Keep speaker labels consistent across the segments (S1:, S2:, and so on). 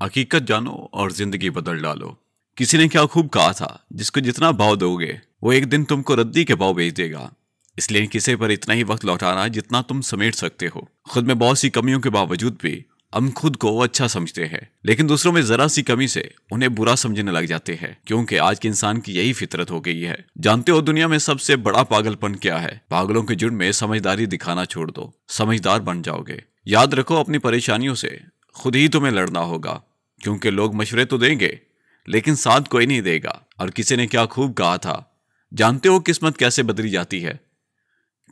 S1: हकीकत जानो और जिंदगी बदल डालो। किसी ने क्या खूब कहा था, जिसको जितना भाव दोगे वो एक दिन तुमको रद्दी के भाव बेच देगा। इसलिए किसी पर इतना ही वक्त लौटाना जितना तुम समेट सकते हो। खुद में बहुत सी कमियों के बावजूद भी हम खुद को अच्छा समझते हैं, लेकिन दूसरों में जरा सी कमी से उन्हें बुरा समझने लग जाते हैं, क्योंकि आज के इंसान की यही फितरत हो गई है। जानते हो दुनिया में सबसे बड़ा पागलपन क्या है? पागलों के झुंड में समझदारी दिखाना छोड़ दो, समझदार बन जाओगे। याद रखो, अपनी परेशानियों से खुद ही तुम्हें लड़ना होगा, क्योंकि लोग मशवरे तो देंगे लेकिन साथ कोई नहीं देगा। और किसी ने क्या खूब कहा था, जानते हो किस्मत कैसे बदली जाती है?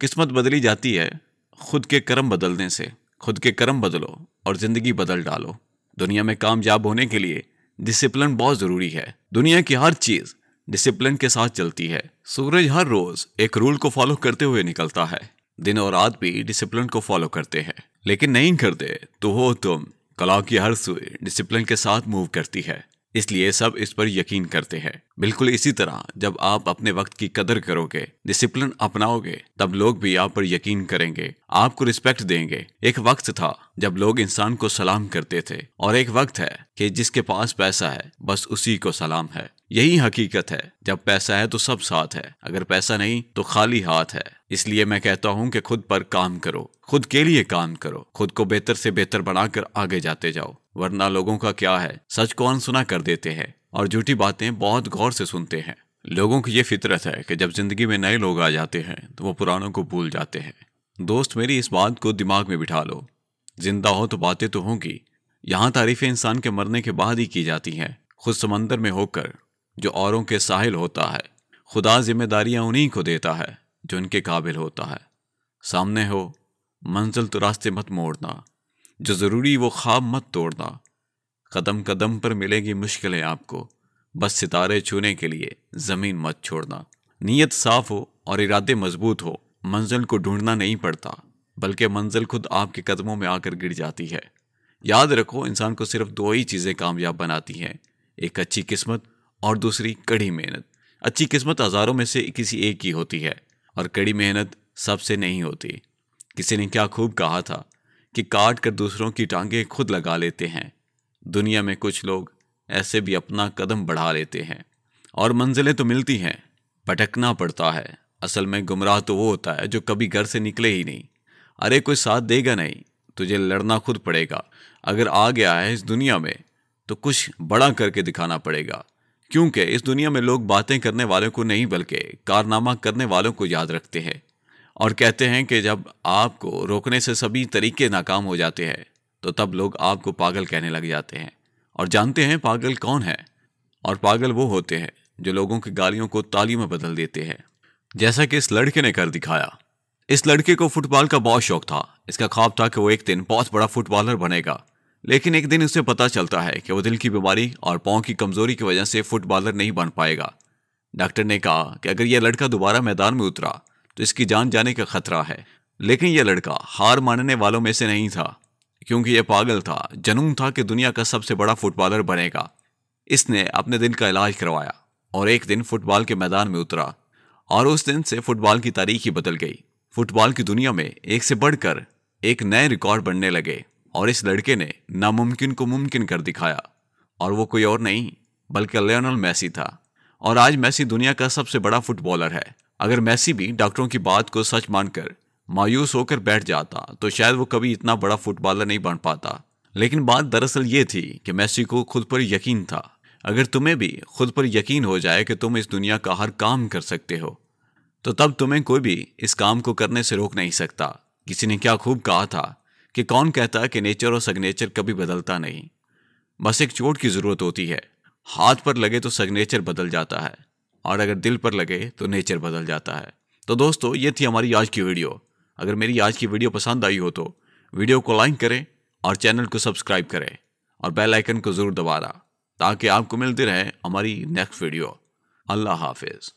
S1: किस्मत बदली जाती है खुद के कर्म बदलने से। खुद के कर्म बदलो और जिंदगी बदल डालो। दुनिया में कामयाब होने के लिए डिसिप्लिन बहुत जरूरी है। दुनिया की हर चीज डिसिप्लिन के साथ चलती है। सूरज हर रोज एक रूल को फॉलो करते हुए निकलता है। दिन और रात भी डिसिप्लिन को फॉलो करते हैं, लेकिन नहीं करते तो हो तुम। कला की हर सुई डिसिप्लिन के साथ मूव करती है, इसलिए सब इस पर यकीन करते हैं। बिल्कुल इसी तरह जब आप अपने वक्त की कदर करोगे, डिसिप्लिन अपनाओगे, तब लोग भी आप पर यकीन करेंगे, आपको रिस्पेक्ट देंगे। एक वक्त था जब लोग इंसान को सलाम करते थे, और एक वक्त है कि जिसके पास पैसा है बस उसी को सलाम है। यही हकीकत है, जब पैसा है तो सब साथ है, अगर पैसा नहीं तो खाली हाथ है। इसलिए मैं कहता हूँ कि खुद पर काम करो, खुद के लिए काम करो, खुद को बेहतर से बेहतर बनाकर आगे जाते जाओ। वरना लोगों का क्या है, सच को अनसुना कर देते हैं और झूठी बातें बहुत गौर से सुनते हैं। लोगों की ये फितरत है कि जब जिंदगी में नए लोग आ जाते हैं तो वो पुरानों को भूल जाते हैं। दोस्त मेरी, इस बात को दिमाग में बिठा लो, जिंदा हो तो बातें तो होंगी। यहाँ तारीफें इंसान के मरने के बाद ही की जाती हैं। खुद समंदर में होकर जो औरों के साहिल होता है, खुदा जिम्मेदारियां उन्हीं को देता है जो उनके काबिल होता है। सामने हो मंजिल तो रास्ते मत मोड़ना, जो जरूरी वो ख्वाब मत तोड़ना। कदम कदम पर मिलेगी मुश्किलें आपको, बस सितारे छूने के लिए जमीन मत छोड़ना। नीयत साफ हो और इरादे मजबूत हो, मंजिल को ढूंढना नहीं पड़ता, बल्कि मंजिल खुद आपके कदमों में आकर गिर जाती है। याद रखो, इंसान को सिर्फ दो ही चीजें कामयाब बनाती हैं, एक अच्छी किस्मत और दूसरी कड़ी मेहनत। अच्छी किस्मत हजारों में से किसी एक की होती है, और कड़ी मेहनत सबसे नहीं होती। किसी ने क्या खूब कहा था कि काट कर दूसरों की टांगे खुद लगा लेते हैं। दुनिया में कुछ लोग ऐसे भी अपना कदम बढ़ा लेते हैं, और मंजिलें तो मिलती हैं, भटकना पड़ता है। असल में गुमराह तो वो होता है जो कभी घर से निकले ही नहीं। अरे कोई साथ देगा नहीं, तुझे लड़ना खुद पड़ेगा। अगर आ गया है इस दुनिया में तो कुछ बड़ा करके दिखाना पड़ेगा, क्योंकि इस दुनिया में लोग बातें करने वालों को नहीं बल्कि कारनामा करने वालों को याद रखते हैं। और कहते हैं कि जब आपको रोकने से सभी तरीके नाकाम हो जाते हैं तो तब लोग आपको पागल कहने लग जाते हैं। और जानते हैं पागल कौन है? और पागल वो होते हैं जो लोगों की गालियों को तालियों में बदल देते हैं, जैसा कि इस लड़के ने कर दिखाया। इस लड़के को फुटबॉल का बहुत शौक था। इसका ख्वाब था कि वो एक दिन बहुत बड़ा फुटबॉलर बनेगा, लेकिन एक दिन उसे पता चलता है कि वो दिल की बीमारी और पांव की कमजोरी की वजह से फुटबॉलर नहीं बन पाएगा। डॉक्टर ने कहा कि अगर यह लड़का दोबारा मैदान में उतरा तो इसकी जान जाने का खतरा है। लेकिन यह लड़का हार मानने वालों में से नहीं था, क्योंकि यह पागल था, जनून था कि दुनिया का सबसे बड़ा फुटबॉलर बनेगा। इसने अपने दिल का इलाज करवाया और एक दिन फुटबॉल के मैदान में उतरा, और उस दिन से फुटबॉल की तारीख ही बदल गई। फुटबॉल की दुनिया में एक से बढ़कर एक नए रिकॉर्ड बनने लगे, और इस लड़के ने नामुमकिन को मुमकिन कर दिखाया। और वो कोई और नहीं बल्कि लियोनेल मेसी था। और आज मेसी दुनिया का सबसे बड़ा फुटबॉलर है। अगर मेसी भी डॉक्टरों की बात को सच मानकर मायूस होकर बैठ जाता तो शायद वो कभी इतना बड़ा फुटबॉलर नहीं बन पाता। लेकिन बात दरअसल ये थी कि मेसी को खुद पर यकीन था। अगर तुम्हें भी खुद पर यकीन हो जाए कि तुम इस दुनिया का हर काम कर सकते हो, तो तब तुम्हें कोई भी इस काम को करने से रोक नहीं सकता। किसी ने क्या खूब कहा था कि कौन कहता है कि नेचर और सिग्नेचर कभी बदलता नहीं, बस एक चोट की जरूरत होती है। हाथ पर लगे तो सिग्नेचर बदल जाता है, और अगर दिल पर लगे तो नेचर बदल जाता है। तो दोस्तों, ये थी हमारी आज की वीडियो। अगर मेरी आज की वीडियो पसंद आई हो तो वीडियो को लाइक करें और चैनल को सब्सक्राइब करें, और बेल आइकन को जरूर दबाना, ताकि आपको मिलती रहे हमारी नेक्स्ट वीडियो। अल्लाह हाफिज।